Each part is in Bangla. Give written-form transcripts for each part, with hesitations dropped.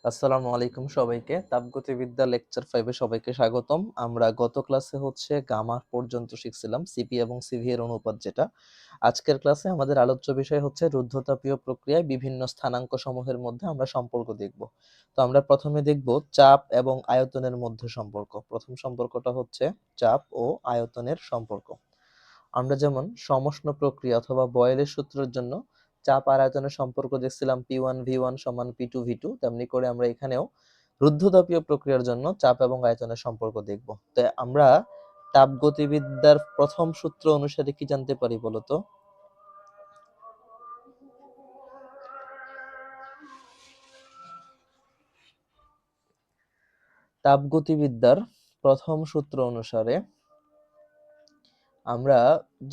আসসালামু আলাইকুম সবাইকে। তাপগতিবিদ্যা লেকচার 5 এ সবাইকে স্বাগতম। আমরা গত ক্লাসে গামা পর্যন্ত শিখছিলাম, সিপি এবং সিভি এর অনুপাত যেটা। আজকের ক্লাসে আমাদের আলোচ্য বিষয় হচ্ছে রুদ্ধতাপীয় প্রক্রিয়ায় বিভিন্ন স্থানাঙ্ক সমূহের মধ্যে আমরা সম্পর্ক দেখব। তো আমরা প্রথমে দেখব চাপ এবং আয়তনের মধ্যে সম্পর্ক। প্রথম সম্পর্কটা হচ্ছে চাপ ও আয়তনের সম্পর্ক। আমরা যেমন সমষ্ণ প্রক্রিয়া অথবা বয়েলের সূত্রের জন্য চাপ আর আয়তনের সম্পর্ক দেখছিলাম P1V1 সমান P2V2, তেমনি করে আমরা এখানেও রুদ্ধতাপীয় প্রক্রিয়ার জন্য চাপ এবং আয়তনের সম্পর্ক দেখব। তো আমরা তাপগতিবিদ্যার প্রথম সূত্র অনুসারে কি জানতে পারি বলতো? তাপগতিবিদ্যার প্রথম সূত্র অনুসারে আমরা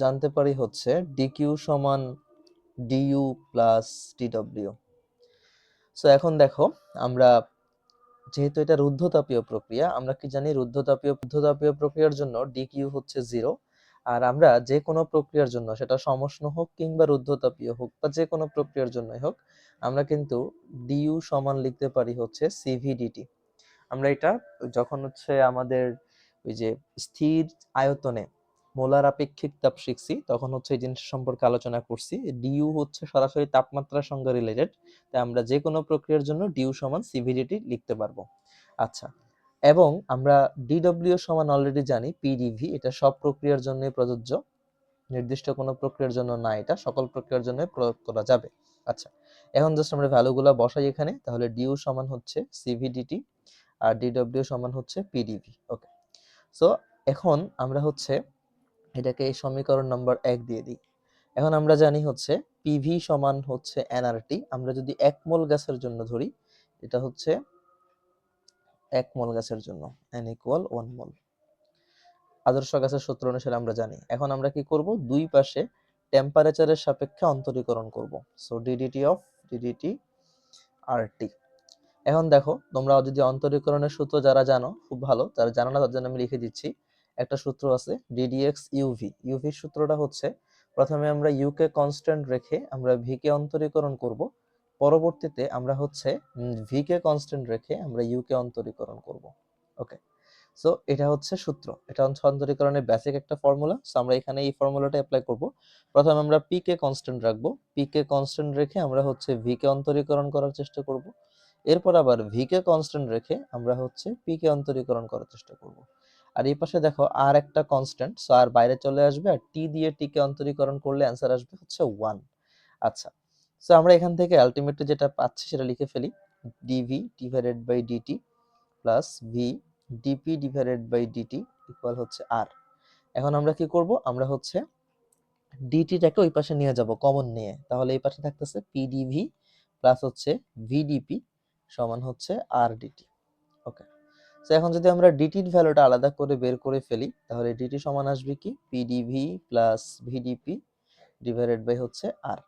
জানতে পারি হচ্ছে dq সমান du প্লাস dw। সো এখন দেখো, আমরা যেহেতু এটা রুদ্ধতাপীয় প্রক্রিয়া, আমরা কি জানি রুদ্ধতাপীয় প্রক্রিয়ার জন্য ডিকিউ হচ্ছে 0। আর আমরা যে কোনো প্রক্রিয়ার জন্য, সেটা সমষ্ণ হোক কিংবা রুদ্ধতাপীয় হোক বা যে কোনো প্রক্রিয়ার জন্যই হোক, আমরা কিন্তু ডিইউ সমান লিখতে পারি হচ্ছে সিভিডিটি। আমরা এটা যখন আমাদের ওই যে স্থির আয়তনে মোলার আপেক্ষিক তাপ শিখছি, তখন এই জিনিস সম্পর্কে আলোচনা করছি। ডিইউ হচ্ছে সরাসরি তাপমাত্রার সঙ্গে রিলেটেড, তাই আমরা যে কোনো প্রক্রিয়ার জন্য ডিইউ সমান সিভিডিটি লিখতে পারবো। আচ্ছা, এবং আমরা ডিডব্লিউ সমান অলরেডি জানি পিডিভি, এটা সব প্রক্রিয়ার জন্যই প্রযোজ্য, নির্দিষ্ট কোনো প্রক্রিয়ার জন্য না, এটা সকল প্রক্রিয়ার জন্য প্রয়োগ করা যাবে। আচ্ছা, এখন জাস্ট আমরা ভ্যালুগুলো বসাই এখানে। তাহলে ডিইউ সমান হচ্ছে সিভিডিটি আর ডিডব্লিউ সমান হচ্ছে পিডিভি। ওকে, সো এখন আমরা এটাকে এই সমীকরণ নাম্বার 1 দিয়ে দিই। এখন আমরা জানি পিভি সমান এনআরটি। আমরা যদি 1 মোল গ্যাসের জন্য ধরি, এটা 1 মোল গ্যাসের জন্য n ইকুয়াল 1 মোল। আদর্শ গ্যাসের সূত্র অনুসারে আমরা জানি। এখন আমরা কি করব, দুই পাশে টেম্পারেচারের সাপেক্ষে অন্তরীকরণ করব। So DDT of DDT RT. এখন দেখো, তোমরা যদি অন্তরীকরণের সূত্র যারা জানো খুব ভালো, যারা জানো না তার জন্য আমি লিখে দিচ্ছি। একটা সূত্র আছে ডিডিএক্স ইউভি। ইউভির সূত্রটা প্রথমে আমরা ইউ কে কনস্ট্যান্ট রেখে আমরা ভি কে অন্তরীকরণ করব, পরবর্তীতে আমরা ভি কে কনস্ট্যান্ট রেখে আমরা ইউ কে অন্তরীকরণ করব। ওকে, সো এটা সূত্র, এটা অন্তরীকরণের বেসিক একটা ফর্মুলা। সো আমরা এখানে এই ফর্মুলাটা অ্যাপ্লাই করব। প্রথমে আমরা পি কে কনস্ট্যান্ট রাখবো, পি কে কনস্ট্যান্ট রেখে আমরা ভি কে অন্তরীকরণ করার চেষ্টা করব। এরপর আবার ভি কে কনস্ট্যান্ট রেখে আমরা পি কে অন্তরীকরণ করার চেষ্টা করব। আর এই পাশে দেখো আর একটা কনস্ট্যান্ট, সো আর বাইরে চলে আসবে, আর টি দিয়ে টি কে অন্তরীকরণ করলে অ্যান্সার আসবে 1। আচ্ছা, সো আমরা এখান থেকে আলটিমেটলি যেটা পাচ্ছি সেটা লিখে ফেলি, d v divided by d t plus v d p divided by d t equal R. এখন আমরা কি করব, আমরা ডিটিটাকে ওই পাশে নিয়ে যাব কমন নিয়ে, তাহলে এই পাশে থাকতেছে পিডিভি প্লাস ভিডিপি সমান আর ডিটি। ওকে, তো এখন যদি আমরা ডিটির ভ্যালুটা আলাদা করে বের করে ফেলি, তাহলে ডিটি সমান আসবে কি p d v plus VDP divided by R.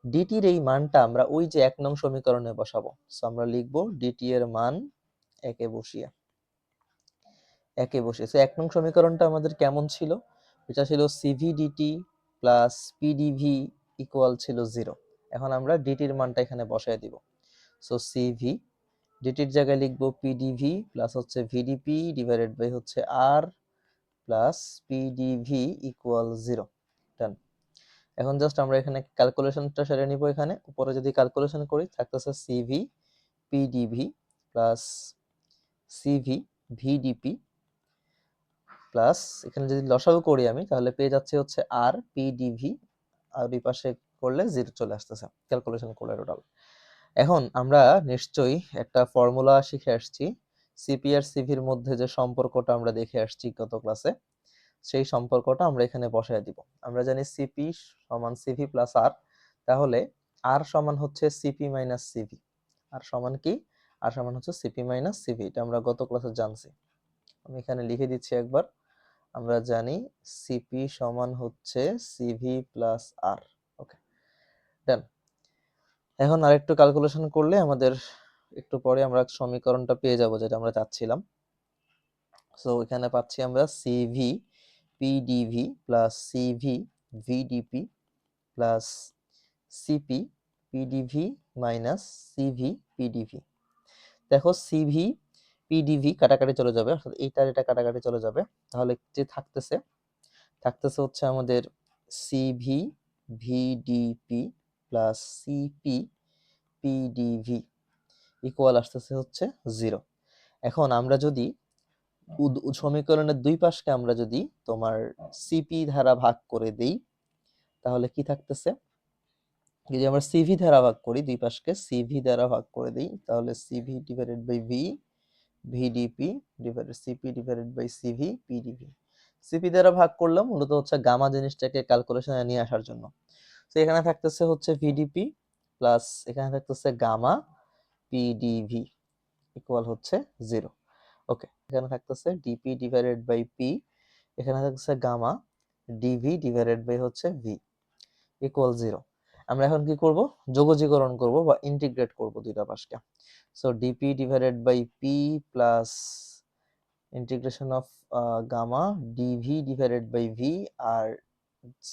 ডিটির এই মানটা আমরা ওই যে 1 নং সমীকরণে বসাবো। সো আমরা লিখবো ডিটি এর মান একে বসিয়ে। সো 1 নং সমীকরণটা আমাদের কেমন ছিল? এটা ছিল সিভিডিটি প্লাস পিডিভি ইকুয়াল ছিল 0। এখন আমরা ডিটির মানটা এখানে বসায় দিব। সো সিভি ডিটির জায়গায় লিখবো PDV plus VDP divided by R plus PDV equal 0। Done. এখন জাস্ট আমরা এখানে ক্যালকুলেশনটা সেরে নিব। এখানে উপরে যদি ক্যালকুলেশন করি থাকতেছে CV PDV plus CV VDP plus, এখানে যদি লসাগু করি আমি, তাহলে পেয়ে যাচ্ছে আর পিডিভি, আর এই পাশে করলে 0 চলে আসতেছে ক্যালকুলেশন করলে টোটাল। এখন আমরা নিশ্চয়ই একটা ফর্মুলা শিখে আসছি, সিপি আর সিভির মধ্যে যে সম্পর্কটা আমরা দেখে আসছি গত ক্লাসে, সেই সম্পর্কটা আমরা এখানে বসায় দিব। আমরা জানি সিপি সমান সিভি প্লাস আর, তাহলে আর সমান সিপি মাইনাস সিভি। আর সমান কি? আর সমান সিপি মাইনাস সিভি, এটা আমরা গত ক্লাসে জানছি। আমি এখানে লিখে দিচ্ছি একবার। আমরা জানি সিপি সমান সিভি প্লাস আর। ওকে, ডান। এখন আরেকটু ক্যালকুলেশন করলে আমাদের একটু পরে আমরা সমীকরণটা পেয়ে যাব যেটা আমরা চাচ্ছিলাম। সো এখানে পাচ্ছি আমরা CV PDV plus CV VDP plus CP PDV minus CV PDV. তো দেখো সিভি পিডিভি কাটাকাটি চলে যাবে, অর্থাৎ এইটার এটা কাটাকাটি চলে যাবে, তাহলে যে থাকতেছে হচ্ছে আমাদের CV VDP plus CP PDV equal আসতেছে হচ্ছে 0। এখন আমরা যদি সমীকরণের দুই পাশকে আমরা যদি তোমার সিপি দ্বারা ভাগ করে দেই, তাহলে কি থাকতেছে, যদি আমরা সিভি দ্বারা ভাগ করি, দুই পাশকে সিভি দ্বারা ভাগ করে দেই, তাহলে CV divided by V VDP divided CP divided by CV PDV. CP দ্বারা ভাগ করলাম মূলত হচ্ছে গামা জিনিসটাকে ক্যালকুলেশনে নিয়ে আসার জন্য। তো এখানে থাকতেছে হচ্ছে ভিডিপি প্লাস এখানে থাকতেছে গামা পিডিভি ইকুয়াল হচ্ছে 0। ওকে, এখানে থাকতেছে ডিপি ডিভাইডেড বাই পি, এখানে থাকতেছে গামা ডিভি ডিভাইডেড বাই হচ্ছে ভি ইকুয়াল 0। আমরা এখন কি করব, যোগজীকরণ করব বা ইন্টিগ্রেট করব দুইটা পাশকে। So d p divided by p plus integration of gamma d v divided by v, আর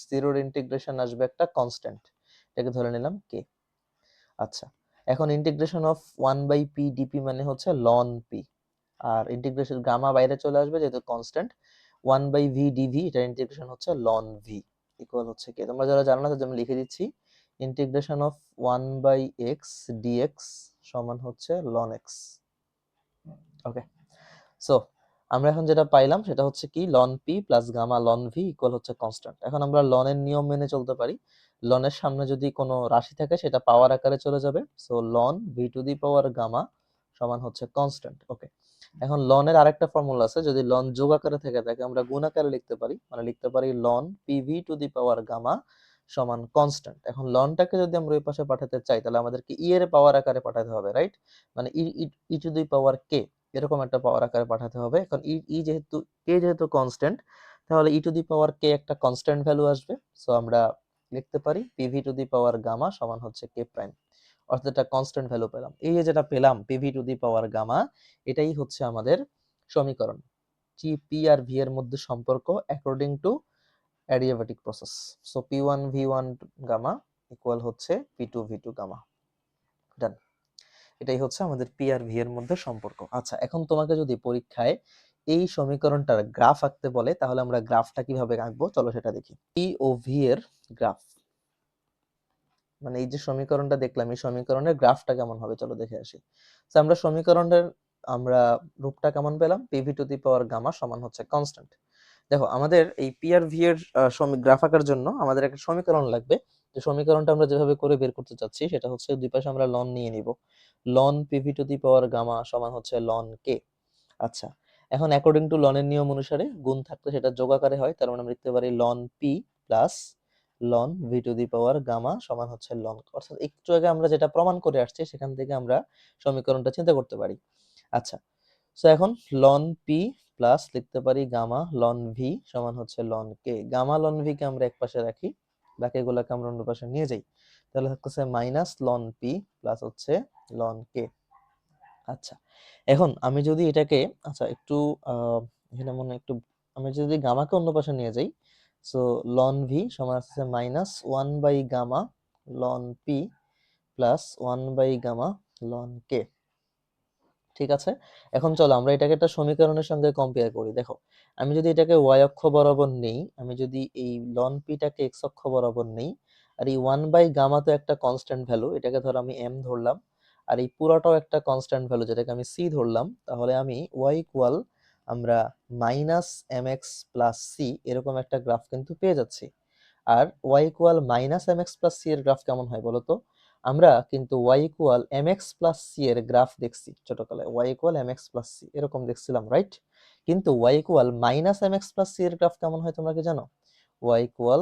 জিরোর ইন্টিগ্রেশন আসবে একটা কনস্ট্যান্ট, এটাকে ধরে নিলাম কে। আচ্ছা, এখন integration of 1 by P DP মানে হচ্ছে লন পি, আর ইন্টিগ্রেশন গামা বাইরে চলে আসবে যেহেতু কনস্ট্যান্ট, 1 বাই ভি ডিভি এটা ইন্টিগ্রেশন হচ্ছে লন ভি ইকুয়াল হচ্ছে কে। তোমরা যারা জানো না তাদের আমি লিখে দিচ্ছি, integration of 1 by X DX সমান হচ্ছে লন এক্স। ওকে, সো আমরা এখন যেটা পাইলাম সেটা হচ্ছে কি, ln P plus gamma ln V equal হচ্ছে কনস্ট্যান্ট। এখন আমরা লনের নিয়ম মেনে চলতে পারি, লনের সামনে যদি কোনো রাশি থাকে সেটা পাওয়ার আকারে চলে যাবে, so ln V to the power gamma সমান হচ্ছে কনস্ট্যান্ট। ওকে, এখন লনের আরেকটা ফর্মুলা আছে, যদি লন যোগ আকারে থেকে থাকে আমরা গুণ আকারে লিখতে পারি, মানে লিখতে পারি ln PV to the power gamma সমান কনস্ট্যান্ট। এখন লনটাকে যদি আমরা ওই পাশে পাঠাতে চাই তাহলে আমাদেরকে ই এর পাওয়ার আকারে পাঠাতে হবে, রাইট, মানে ই টু দি পাওয়ার কে এরকম একটা পাওয়ার আকারে পাঠাতে হবে। এখন যেহেতু কে যেহেতু কনস্ট্যান্ট, তাহলে ই টু দি পাওয়ার কে একটা কনস্ট্যান্ট ভ্যালু আসবে, সো আমরা লিখতে পারি PV to the power gamma সমান হচ্ছে কে প্রাইম, অর্থাৎ একটা কনস্ট্যান্ট ভ্যালু পেলাম। এই যে যেটা পেলাম PV to the power gamma, এটাই হচ্ছে আমাদের সমীকরণ, জি পি আর ভি এর মধ্যে সম্পর্ক according to adiabatic process. So p one v one gamma equal হচ্ছে p two v two gamma. Done, এটাই হচ্ছে আমাদের পি আর ভি এর মধ্যে সম্পর্ক। আচ্ছা, এখন তোমাকে যদি পরীক্ষায় এই সমীকরণটার গ্রাফ আঁকতে বলে তাহলে আমরা গ্রাফটা কিভাবে আঁকবো চলো সেটা দেখি। পি ও ভি এর গ্রাফ, মানে এই যে সমীকরণটা দেখলাম এই সমীকরণের গ্রাফটা কেমন হবে চলো দেখে আসি। তো আমরা সমীকরণের আমরা রূপটা কেমন পেলাম, PV to the power gamma সমান হচ্ছে কনস্ট্যান্ট। দেখো আমাদের এই পি আর ভি এর গ্রাফ আঁকার জন্য আমাদের একটা সমীকরণ লাগবে, যে সমীকরণটা আমরা যেভাবে করে বের করতে চাচ্ছি সেটা হচ্ছে দুই পাশে আমরা লন নিয়ে নিব, ln PV to the power gamma সমান হচ্ছে লন কে। আচ্ছা, এখন অ্যাকর্ডিং টু লনের নিয়ম অনুসারে গুণ থাকলে সেটা যোগ আকারে হয়, তার মানে আমরা লিখতে পারি ln P plus ln V to the power gamma সমান হচ্ছে লন, অর্থাৎ একটু আগে আমরা যেটা প্রমাণ করে আসছি সেখান থেকে আমরা সমীকরণটা চিন্তা করতে পারি। আচ্ছা, সো এখন লন পি প্লাস লিখতে পারি গামা লন ভি সমান হচ্ছে ln K. Gamma ln V কে আমরা এক পাশে রাখি, বাকিগুলোকে আমরা অন্য পাশে নিয়ে যাই, তাহলে থাকতেছে মাইনাস লন পি প্লাস হচ্ছে লন কে। আচ্ছা, এখন আমি যদি এটাকে আচ্ছা একটু এখানে মনে হয় একটু, আমি যদি গামাকে অন্য পাশে নিয়ে যাই, সো লন ভি সমান আছে minus 1 by gamma ln P plus 1 by gamma ln K. ঠিক আছে, এখন চলো আমরা এটাকে একটা সমীকরণের সঙ্গে কম্পেয়ার করি। দেখো আমি যদি এটাকে ওয়াই অক্ষ বরাবর নেই, আমি যদি এই লন পিটাকে এক্স অক্ষ বরাবর নেই, আর এই 1 বাই গামা তো একটা কনস্ট্যান্ট ভ্যালু, এটাকে ধর আমি এম ধরলাম, আর এই পুরোটাও একটা কনস্ট্যান্ট ভ্যালু যেটাকে আমি সি ধরলাম, তাহলে আমি ওয়াই ইকুয়াল আমরা minus M x plus c এরকম একটা গ্রাফ কিন্তু পেয়ে যাচ্ছি। আর y equal minus M x plus C এর গ্রাফ কেমন হয় বলতো, আমরা কিন্তু y equal M x plus C এর গ্রাফ দেখছি ছোটকালে, y equal M x plus c এরকম দেখছিলাম, রাইট, কিন্তু y equal minus M x plus C এর গ্রাফ কেমন হয় তোমরা কি জানো, y equal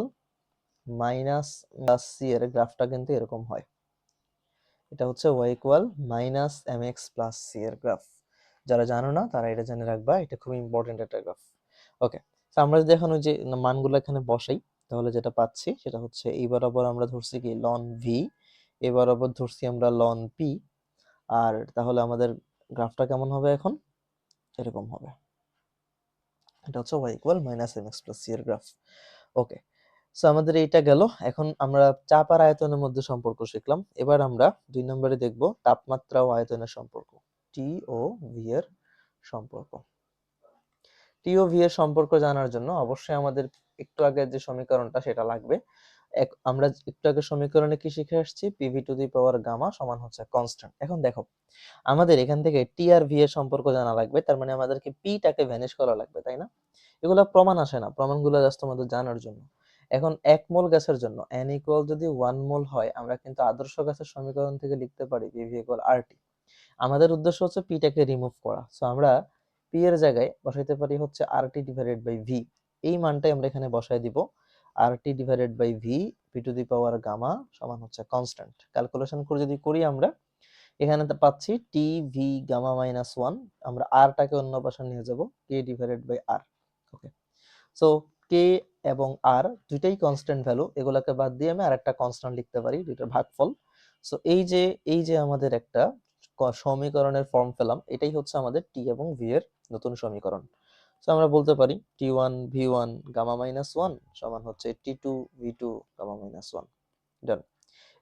minus plus C এর গ্রাফটা কিন্তু এরকম হয়, এটা হচ্ছে Y equal minus M x plus C এর গ্রাফ। যারা জানো না তারা এটা জেনে রাখবা, এটা খুব ইম্পর্টেন্ট একটা গ্রাফ। ওকে, তো আমরা যদি এখন ওই যে মানগুলো এখানে বসাই তাহলে যেটা পাচ্ছি সেটা হচ্ছে এই বরাবর আমরা ধরছি কি লন ভি, এই বরাবর ধরছি আমরা লন পি, আর তাহলে আমাদের গ্রাফটা কেমন হবে এখন এরকম হবে, এটা হচ্ছে y equal minus M x plus C এর গ্রাফ। ওকে, সো আমাদের এইটা গেল। এখন আমরা চাপ আর আয়তনের মধ্যে সম্পর্ক শিখলাম, এবার আমরা 2 নম্বরে দেখব তাপমাত্রা ও আয়তনের সম্পর্ক। টি ও ভি এর সম্পর্ক। টি ও ভি এর সম্পর্ক জানার জন্য অবশ্যই আমাদের একটু আগে যে সমীকরণটা সেটা লাগবে। আমরা একটু আগে সমীকরণে কি শিখে আসছি, PV to the power gamma সমান হচ্ছে কনস্ট্যান্ট। এখন দেখো আমাদের এখান থেকে টি আর ভি এর সম্পর্ক জানা লাগবে, তার মানে আমাদেরকে পি টাকে ভ্যানিশ করা লাগবে, তাই না? এগুলো প্রমাণ আসে না, প্রমাণগুলো জাস্ট আমাদের জানার জন্য। এখন 1 মোল গ্যাসের জন্য n ইকুয়াল যদি 1 মোল হয়, আমরা কিন্তু আদর্শ গ্যাসের সমীকরণ থেকে লিখতে পারি পিভি ইকুয়াল আরটি। আমাদের উদ্দেশ্য হচ্ছে পি টাকে রিমুভ করা, সো আমরা পি এর জায়গায় বসাইতে পারি হচ্ছে আরটি ডিভাইডেড বাই ভি। এই মানটাই আমরা এখানে বসাই দিব, RT divided by V P to the power gamma সমান হচ্ছে কনস্ট্যান্ট। ক্যালকুলেশন করে যদি করি আমরা এখানে পাচ্ছি টি ভি গামা মাইনাস 1, আমরা আর টাকে অন্য পাশে নিয়ে যাব, K divided by R. Okay, so K এবং আর দুইটাই কনস্ট্যান্ট ভ্যালু, এগুলোকে বাদ দিয়ে আমি আরেকটা কনস্ট্যান্ট লিখতে পারি, দুইটার ভাগফল। সো এই যে আমাদের একটা সমীকরণের ফর্ম পেলাম, এটাই হচ্ছে আমাদের টি এবং ভি এর নতুন সমীকরণ। সো আমরা বলতে পারি T one v one gamma minus 1 সমান হচ্ছে T two v two gamma minus 1। Done.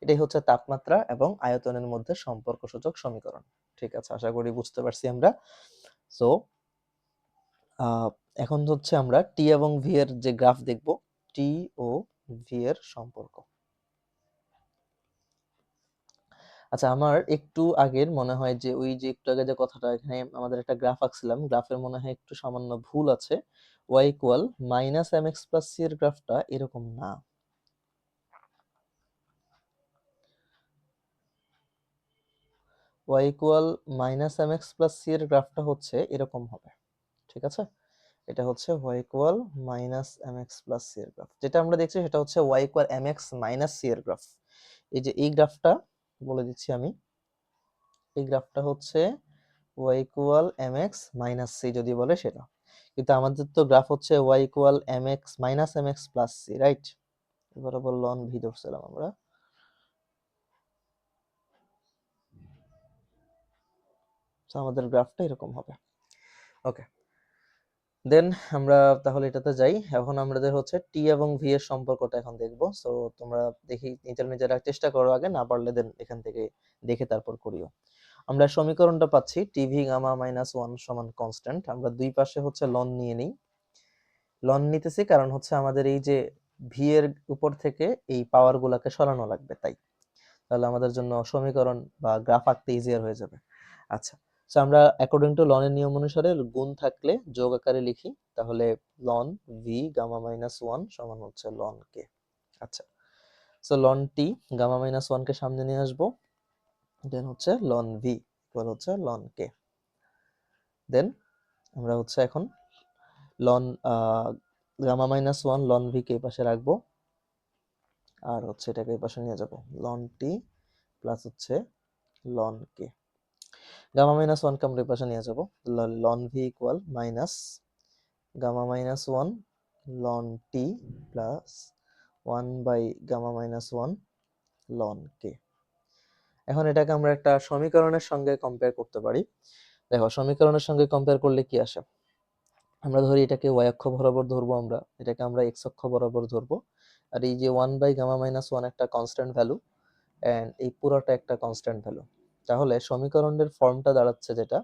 এটাই হচ্ছে তাপমাত্রা এবং আয়তনের মধ্যে সম্পর্কসূচক সমীকরণ। ঠিক আছে, আশা করি বুঝতে পারছি আমরা। সো এখন হচ্ছে আমরা টি এবং ভি এর যে গ্রাফ দেখব, টি ও ভি এর সম্পর্ক। আচ্ছা, আমার একটু আগের মনে হয় যে ওই যে একটু আগে যে কথাটা এখানে আমাদের একটা গ্রাফ আঁকছিলাম, গ্রাফের মনে হয় একটু সামান্য ভুল আছে। y equal minus M x plus C এর গ্রাফটা এরকম না, y equal minus M x plus C এর গ্রাফটা হচ্ছে এরকম হবে। ঠিক আছে, এটা হচ্ছে y equal minus M x plus C এর গ্রাফ। যেটা আমরা দেখছি সেটা হচ্ছে y equal M X minus C এর গ্রাফ। এই যে এই গ্রাফটা বলে দিচ্ছি আমি, এই গ্রাফটা হচ্ছে y equal mx minus c যদি বলে সেটা, কিন্তু আমাদের তো গ্রাফ হচ্ছে y equal mx minus mx plus c, right? এবারে বললো অন ভি ধরছিলাম আমরা। তো আমাদের গ্রাফটা এরকম হবে। ওকে, দেন আমরা তাহলে এটাতে যাই। এখন আমাদের হচ্ছে টি এবং ভি এর সম্পর্কটা এখন দেখবো। সো তোমরা দেখি নিজেরা চেষ্টা করো আগে, না পারলে দেন এখান থেকে দেখে তারপর করিও। আমরা সমীকরণটা পাচ্ছি টিভি গামা মাইনাস 1 সমান কনস্ট্যান্ট। আমরা দুই পাশে হচ্ছে লন নিয়ে নিই, লন নিতেছি কারণ হচ্ছে আমাদের এই যে ভি এর উপর থেকে এই পাওয়ার গুলাকে সরানো লাগবে, তাই তাহলে আমাদের জন্য সমীকরণ বা গ্রাফ আঁকতে ইজিয়ার হয়ে যাবে। আচ্ছা, সো আমরা অ্যাকর্ডিং টু লনের নিয়ম অনুসারে গুণ থাকলে যোগ আকারে লিখি, তাহলে লন ভি গামা মাইনাস 1 সমান হচ্ছে লন কে। আচ্ছা, so ln T gamma minus 1 কে সামনে নিয়ে আসবো, দেন হচ্ছে লন ভি ইকুয়াল হচ্ছে লন কে। দেন আমরা হচ্ছে এখন ln gamma minus 1 ln V কে পাশে রাখবো, আর হচ্ছে এটাকে এই পাশে নিয়ে যাব, লন টি প্লাস হচ্ছে লন কে। গামা মাইনাস 1 কে আমরা এই পাশে নিয়ে যাব, ln V equal minus gamma minus 1 ln T plus 1 by gamma minus 1 ln কে। এখন এটাকে আমরা একটা সমীকরণের সঙ্গে কম্পেয়ার করতে পারি। দেখো সমীকরণের সঙ্গে কম্পেয়ার করলে কি আসে, আমরা ধরি এটাকে y অক্ষ বরাবর ধরবো, আমরা এটাকে আমরা x অক্ষ বরাবর ধরবো, আর এই যে 1 বাই গামা মাইনাস 1 একটা কনস্ট্যান্ট ভ্যালু এন্ড এই পুরোটা একটা কনস্ট্যান্ট ভ্যালু। তাহলে সমীকরণের ফর্মটা দাঁড়াচ্ছে যেটা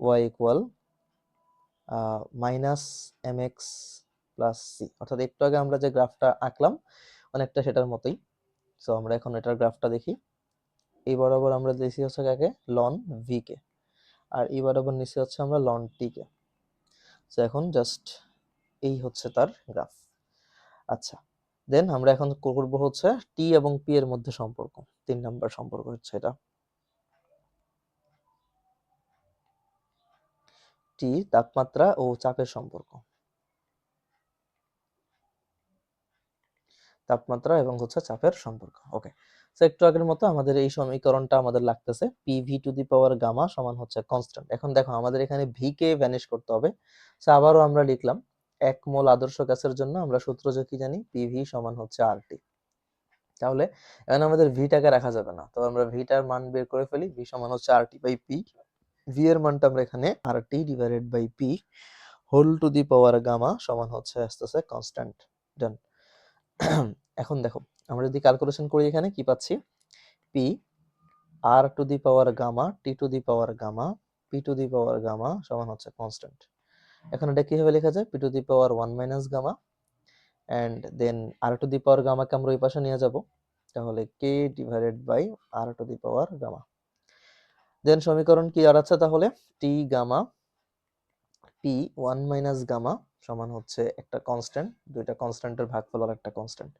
y equal minus M x plus C, অর্থাৎ একটু আগে আমরা যে গ্রাফটা আঁকলাম অনেকটা সেটার মতোই। সো আমরা এখন এটার গ্রাফটা দেখি, এই বরাবর আমরা দেখি হচ্ছে কাকে, লন ভি কে, আর এই বরাবর নিচে হচ্ছে আমরা লন টি কে। সো এখন জাস্ট এই হচ্ছে তার গ্রাফ। আচ্ছা, দেন আমরা এখন করব হচ্ছে টি এবং পি এর মধ্যে সম্পর্ক, 3 নাম্বার সম্পর্ক হচ্ছে এটা, টি তাপমাত্রা ও চাপের সম্পর্ক, তাপমাত্রা এবং হচ্ছে চাপের সম্পর্ক। ওকে, সো একটু আগের মতো আমাদের এই সমীকরণটা আমাদের লাগতেছে PV to the power gamma সমান হচ্ছে কনস্ট্যান্ট। এখন দেখো আমাদের এখানে ভি কে ভ্যানিশ করতে হবে, সো আবারও আমরা লিখলাম 1 মোল আদর্শ গ্যাসের জন্য আমরা সূত্র যে কি জানি, পিভি সমান হচ্ছে আরটি। তাহলে এখন আমাদের ভিটাকে রাখা যাবে না, তো আমরা ভিটার মান বের করে ফেলি, ভি সমান হচ্ছে আরটি বাই পি। ভি এর মানটা আমরা এখানে RT divided by P whole to the power gamma সমান হচ্ছে আসতেছে কনস্ট্যান্ট। ডান। এখন দেখো আমরা যদি ক্যালকুলেশন করি এখানে কি পাচ্ছি, P R to the power gamma T to the power gamma P to the power gamma সমান হচ্ছে কনস্ট্যান্ট। এখন এটা কিভাবে লেখা যায়? P to the power 1 minus gamma and then R to the power গামাকে আমরা ওই পাশে নিয়ে যাব, তাহলে K divided by R to the power gamma. Then সমীকরণ কি দাঁড়াচ্ছে তাহলে? T gamma P 1 minus gamma সমান হচ্ছে একটা কনস্ট্যান্ট, দুইটা কনস্ট্যান্টের ভাগফল আর একটা কনস্ট্যান্ট।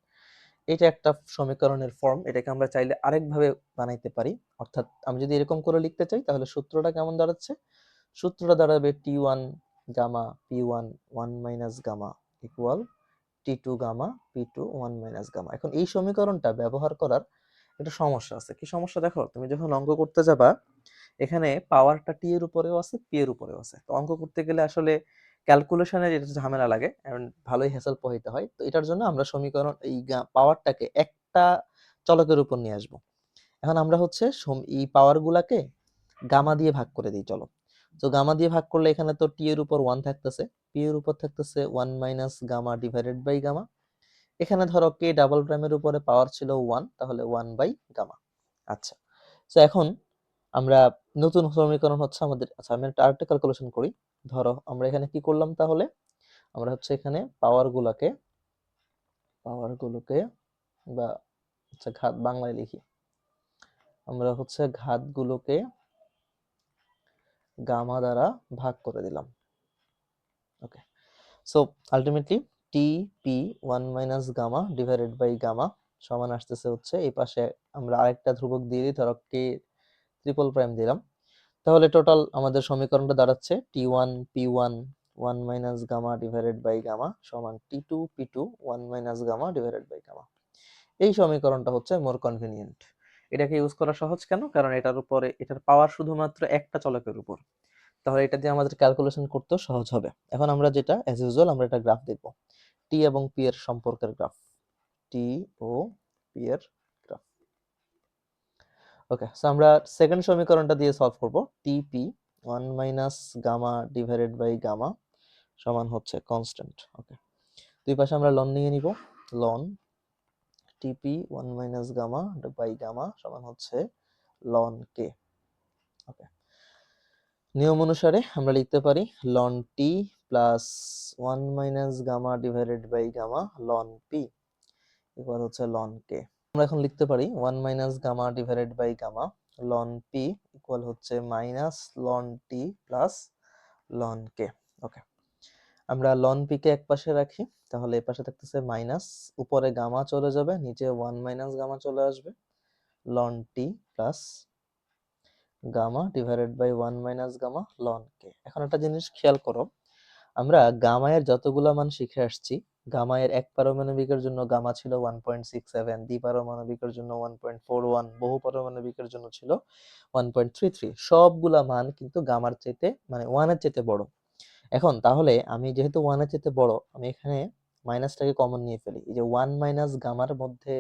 এটা একটা সমীকরণের ফর্ম, এটাকে আমরা চাইলে আরেকভাবে বানাইতে পারি। অর্থাৎ আমি যদি এরকম করে লিখতে চাই তাহলে সূত্রটা কেমন দাঁড়াচ্ছে? সূত্রটা দাঁড়াবে T one gamma P one 1 minus gamma equal T two gamma P two 1 minus gamma. এখন এই সমীকরণটা ব্যবহার করার একটা সমস্যা আছে। কি সমস্যা? দেখো, তুমি যখন অঙ্ক করতে যাবা এখানে পাওয়ারটা টি এর উপরেও আছে, পি এর উপরেও আছে। তো অঙ্ক করতে গেলে আসলে ক্যালকুলেশনের এটা ঝামেলা লাগে, ভালোই হ্যাসেল পোহাইতে হয়। তো এটার জন্য আমরা সমীকরণ এই পাওয়ারটাকে একটা চলকের উপর নিয়ে আসবো। এখন আমরা হচ্ছে এই পাওয়ার গুলাকে গামা দিয়ে ভাগ করে দিই। চলো, তো গামা দিয়ে ভাগ করলে এখানে তো টি এর উপর 1 থাকতেছে, পি এর উপর থাকতেছে 1 minus gamma divided by gamma. এখানে ধরো কে ডাবল প্রাইমের উপরে পাওয়ার ছিল 1, তাহলে 1 বাই গামা। আচ্ছা, তো এখন আমরা নতুন সমীকরণ হচ্ছে আমাদের, আচ্ছা আমি একটা আরেকটা ক্যালকুলেশন করি। ধরো আমরা এখানে কি করলাম তাহলে? আমরা হচ্ছে এখানে পাওয়ারগুলোকে বা আচ্ছা ঘাত বাংলায় লিখি, আমরা হচ্ছে ঘাতগুলোকে গামা দ্বারা ভাগ করে দিলাম। Okay, so ultimately T P 1 minus gamma divided by gamma সমান আসতেছে হচ্ছে এই পাশে আমরা আরেকটা ধ্রুবক দিয়ে দিই, ধরো কে ট্রিপল প্রাইম দিলাম। তাহলে টোটাল আমাদের সমীকরণটা দাঁড়াচ্ছে T one P one 1 minus gamma divided by gamma সমান T two P two 1 minus gamma divided by gamma. এই সমীকরণটা হচ্ছে মোর কনভিনিয়েন্ট। এটাকে ইউজ করা সহজ কেন? কারণ এটার উপরে এটার পাওয়ার শুধুমাত্র একটা চলকের উপর, তাহলে এটা দিয়ে আমাদের ক্যালকুলেশন করতেও সহজ হবে। এখন আমরা যেটা অ্যাজ ইউজুয়াল আমরা এটা গ্রাফ দেখব, টি এবং পি এর সম্পর্কের গ্রাফ, টি ও পি এর গ্রাফ। ওকে, সো আমরা সেকেন্ড সমীকরণটা দিয়ে সলভ করব। TP 1 minus gamma divided by gamma সমান হচ্ছে কনস্ট্যান্ট। ওকে, দুই পাশে আমরা লন নিয়ে নিব, লন টিপি 1 মাইনাস গামা বাই গামা সমান হচ্ছে লন কে। ওকে, নিয়ম অনুসারে আমরা লিখতে পারি ln T plus 1 minus gamma divided by gamma ln P equal হচ্ছে লন কে। আমরা এখন লিখতে পারি 1 minus gamma divided by gamma ln P equal হচ্ছে minus ln T plus ln K. Okay, আমরা লন পি কে এক পাশে রাখি, তাহলে এই পাশে থাকতেছে মাইনাস, উপরে গামা চলে যাবে, নিচে 1 মাইনাস গামা চলে আসবে, ln T plus gamma divided by 1 minus gamma ln কে। এখন একটা জিনিস খেয়াল করো, আমরা গামা এর যতগুলা মান শিখে আসছি, গামা এর এক পারমাণবিকের জন্য গামা ছিল 1.67, দ্বিপারমাণবিকের জন্য 1.41, বহু পারমাণবিকের জন্য ছিল 1.33। সবগুলা মান কিন্তু গামার চাইতে মানে 1 এর চাইতে বড়। এখন তাহলে আমি যেহেতু 1 এর চাইতে বড়, আমি এখানে মাইনাসটাকে কমন নিয়ে ফেলি। এই যে 1 মাইনাস গামার মধ্যে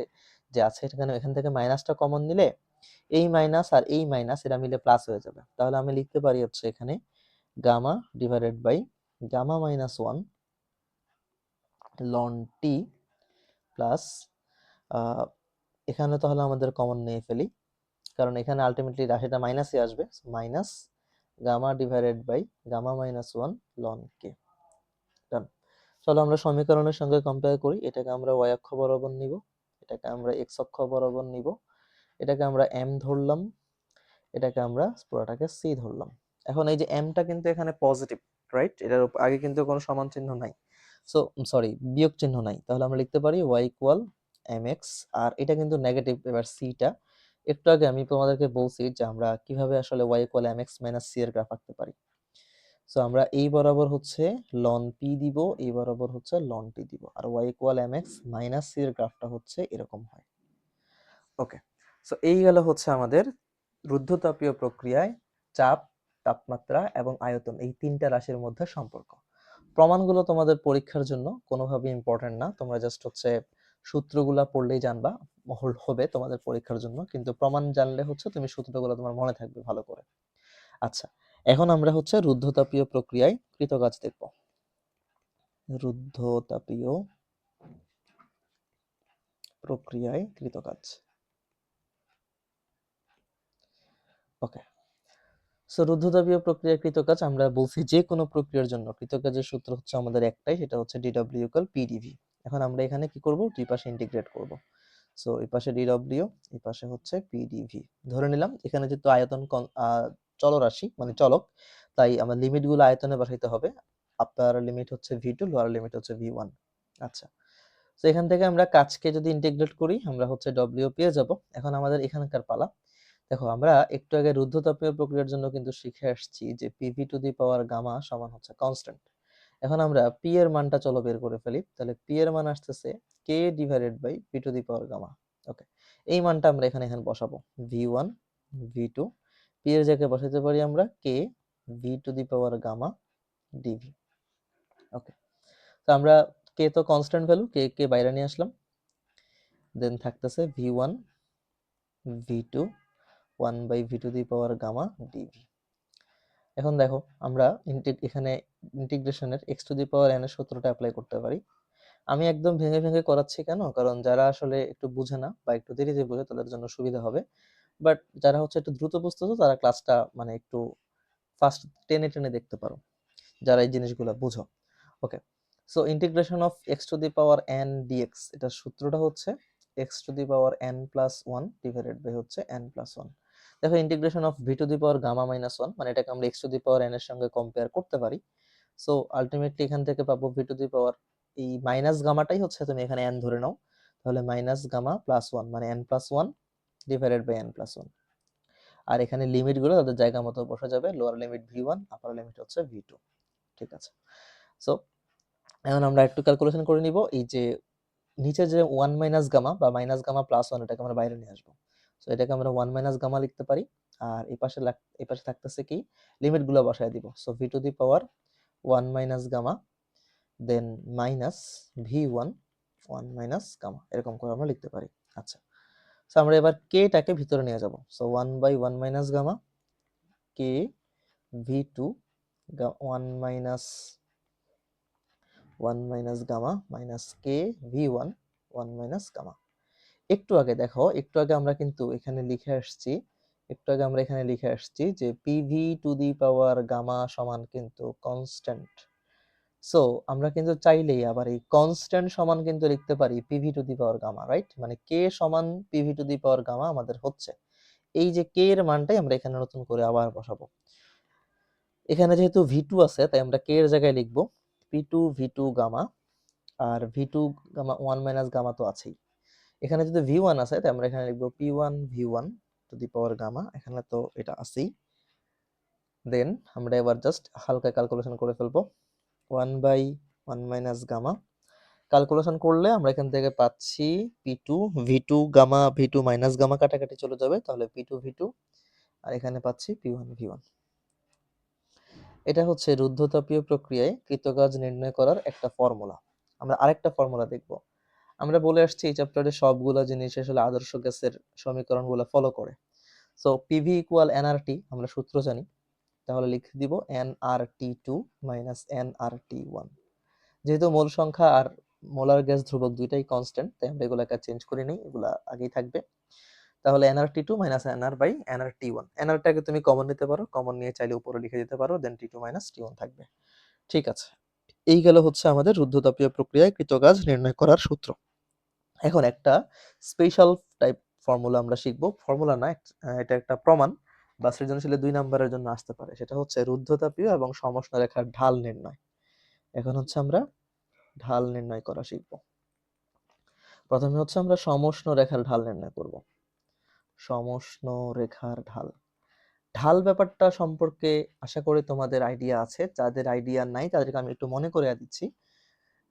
যে আছে এখান থেকে মাইনাসটা কমন নিলে এই মাইনাস আর এই মাইনাস এরা মিলে প্লাস হয়ে যাবে। তাহলে আমি লিখতে পারি হচ্ছে এখানে gamma divided by gamma minus 1 ln T plus এখানে তাহলে আমাদের কমন নিয়ে ফেলি, কারণ এখানে আলটিমেটলি রাশিটা মাইনাসই আসবে, minus gamma divided by gamma minus 1 ln কে। ডান। চলো আমরা সমীকরণের সঙ্গে কম্পেয়ার করি। এটাকে আমরা y অক্ষ বরাবর নিব, এটাকে আমরা x অক্ষ বরাবর নিব, এটাকে আমরা m ধরলাম, এটাকে আমরা পুরোটাকে c ধরলাম। এখন এই যে m টা কিন্তু এখানে পজিটিভ, রাইট? এটার আগে কিন্তু কোনো সমান চিহ্ন নাই, সো সরি বিয়োগ চিহ্ন নাই, তাহলে আমরা লিখতে পারি y ইকুয়াল mx। আর এটা কিন্তু নেগেটিভ, এবার c টা একটু আগে আমি তোমাদেরকে বলছি যে আমরা কিভাবে আসলে y equal mx minus c এর গ্রাফ আঁকতে পারি। সো আমরা এই বরাবর হচ্ছে লন পি দিব, এই বরাবর হচ্ছে লন টি দিব, আর y equal mx minus c এর গ্রাফটা হচ্ছে এরকম হয়। ওকে, সো এই গেল হচ্ছে আমাদের রুদ্ধতাপীয় প্রক্রিয়ায় চাপ, তাপমাত্রা এবং আয়তন এই তিনটা রাশির মধ্যে সম্পর্ক। প্রমাণগুলো তোমাদের পরীক্ষার জন্য কোনোভাবে ইম্পর্টেন্ট না, তোমরা জাস্ট হচ্ছে সূত্রগুলা পড়লেই জানবা হবে তোমাদের পরীক্ষার জন্য, কিন্তু প্রমাণ জানলে হচ্ছে তুমি সূত্রগুলো তোমার মনে থাকবে ভালো করে। আচ্ছা, এখন আমরা হচ্ছে রুদ্ধতাপীয় প্রক্রিয়ায় কৃতকাজ দেখব। রুদ্ধতাপীয় প্রক্রিয়ায় কৃতকাজ। সো রুদ্ধতাপীয় প্রক্রিয়া কৃতকাজ আমরা বলছি যে কোনো প্রক্রিয়ার জন্য কৃতকাজের সূত্র হচ্ছে আমাদের একটাই, সেটা হচ্ছে ডিডব্লিউ ইকুয়াল পিডিভি। এখন আমরা এখানে কি করব, দুই পাশে ইন্টিগ্রেট করব। সো এই পাশে ডিডব্লিউ, এই পাশে হচ্ছে পিডিভি ধরে নিলাম। এখানে যেহেতু আয়তন চলরাশি মানে চলক, তাই আমার লিমিটগুলো আয়তনে বসাইতে হবে। আপার লিমিট হচ্ছে ভি2, লোয়ার লিমিট হচ্ছে ভি1। আচ্ছা, তো এখান থেকে আমরা কাজকে যদি ইন্টিগ্রেট করি আমরা হচ্ছে ডব্লিউ পেয়ে যাব। এখন আমাদের এখানকার পালা। দেখো আমরা একটু আগে রুদ্ধতাপীয় প্রক্রিয়ার জন্য কিন্তু শিখে আসছি যে PV to the power gamma সমান হচ্ছে কনস্ট্যান্ট। এখন আমরা পি এর মানটা চলো বের করে ফেলি। তাহলে পি এর মান আসতেছে K divided by P to the power gamma. Okay, এই মানটা আমরা এখানে বসাবো, ভি1 ভি2, পি এর জায়গায় বসাতে পারি আমরা K V to the power gamma dV. Okay, তো আমরা কে তো কনস্ট্যান্ট ভ্যালু, কে কে বাইরে নিয়ে আসলাম, দেন থাকতেছে V one V two 1 by V to the power gamma DV. এখন দেখো আমরা এখানে ইন্টিগ্রেশনের X to the power N এর সূত্রটা অ্যাপ্লাই করতে পারি। আমি একদম ভেঙে ভেঙে করাচ্ছি কেন, কারণ যারা আসলে একটু বুঝে না বা একটু দেরিতে বুঝে তাদের জন্য সুবিধা হবে। বাট যারা হচ্ছে একটু দ্রুত বুঝতেছো তারা ক্লাসটা মানে একটু ফাস্ট টেনে টেনে দেখতে পারো, যারা এই জিনিসগুলো বুঝো। Okay, so integration of X to the power N dX, এটার সূত্রটা হচ্ছে X to the power N plus one divided by হচ্ছে এন প্লাস ওয়ান। দেখো integration of V to the power gamma minus one, মানে এটাকে আমরা X to the power N এর সঙ্গে কম্পেয়ার করতে পারি। সো আলটিমেটলি এখান থেকে পাবো ভি টু দি পাওয়ার, এই মাইনাস গামাটাই হচ্ছে তুমি এখানে এন ধরে নাও, তাহলে মাইনাস গামা প্লাস ওয়ান মানে N plus one divided by N plus one. আর এখানে লিমিট গুলো তাদের জায়গা মতো বসা যাবে, lower limit V one, upper limit হচ্ছে ভি2। ঠিক আছে, সো এখন আমরা একটু ক্যালকুলেশন করে নিব। এই যে নিচে যে ওয়ান মাইনাস গামা বা মাইনাস গামা প্লাস ওয়ান, এটাকে আমরা বাইরে নিয়ে আসবো। সো এটাকে আমরা ওয়ান মাইনাস গামা লিখতে পারি। আর এই পাশে থাকতেছে কি, লিমিট গুলো বসায় দিব। So V to the power one minus gamma then minus V one one minus gamma, এরকম করে আমরা লিখতে পারি। আচ্ছা, সো আমরা এবার কে টাকে ভিতরে নিয়ে যাব। So one by one minus gamma K V two one minus gamma minus K V one one minus gamma. একটু আগে দেখো, একটু আগে আমরা কিন্তু এখানে লিখে আসছি, যে PV to the power gamma সমান কিন্তু কনস্ট্যান্ট। সো আমরা কিন্তু চাইলেই আবার এই কনস্ট্যান্ট সমান কিন্তু লিখতে পারি PV to the power gamma, right? মানে কে সমান PV to the power gamma আমাদের হচ্ছে, এই যে কে এর মানটাই আমরা এখানে নতুন করে আবার বসাবো। এখানে যেহেতু ভি2 আছে তাই আমরা কে এর জায়গায় লিখবো পি2 ভি2 গামা, আর V two gamma one minus gamma তো আছেই। এখানে যদি ভি1 আছে তাই আমরা এখানে লিখবো P one V one to the power gamma, এখানে তো এটা আছেই। দেন আমরা এবার জাস্ট হালকা ক্যালকুলেশন করে ফেলবো, one by one minus gamma. Calculation করলে আমরা এখান থেকে পাচ্ছি P two V two gamma, V two minus gamma কাটাকাটি চলে যাবে, তাহলে পি2 ভি2, আর এখানে পাচ্ছি পি1 ভি1। এটা হচ্ছে রুদ্ধতাপীয় প্রক্রিয়ায় কৃতকাজ নির্ণয় করার একটা ফর্মুলা। আমরা আরেকটা ফর্মুলা দেখব। আমরা বলে আসছি এই চ্যাপ্টারে সবগুলো জিনিস আসলে আদর্শ গ্যাসের সমীকরণগুলো ফলো করে। সো পিভি ইকুয়াল এনআরটি আমরা সূত্র জানি, তাহলে লিখে দিব nRT2 মাইনাস nRT1। যেহেতু মোল সংখ্যা আর মোলার গ্যাস ধ্রুবক দুইটাই কনস্ট্যান্ট, তাই আমরা এগুলোকে চেঞ্জ করে নিই, এগুলা আগেই থাকবে। তাহলে nRT2 minus nR by nRT1, nRটাকে তুমি কমন নিতে পারো, কমন নিয়ে চাইলে উপরে লিখে দিতে পারো, দেন T2 মাইনাস T1 থাকবে। ঠিক আছে, এই গেল হচ্ছে আমাদের রুদ্ধতাপীয় প্রক্রিয়ায় কৃতকাজ নির্ণয় করার সূত্র। এখন একটা স্পেশাল টাইপ ফর্মুলা আমরা শিখবো, ফর্মুলা না, এটা একটা প্রমাণ বা সৃজনশীলে 2 নম্বরের জন্য আসতে পারে। সেটা হচ্ছে রুদ্ধতাপীয় এবং সমষ্ণ রেখার ঢাল নির্ণয়। এখন হচ্ছে আমরা ঢাল নির্ণয় করা শিখবো। প্রথমে হচ্ছে আমরা সমষ্ণ রেখার ঢাল নির্ণয় করব। সমষ্ণ রেখার ঢাল, ঢাল ব্যাপারটা সম্পর্কে আশা করি তোমাদের আইডিয়া আছে, যাদের আইডিয়া নাই তাদেরকে আমি একটু মনে করে দিচ্ছি।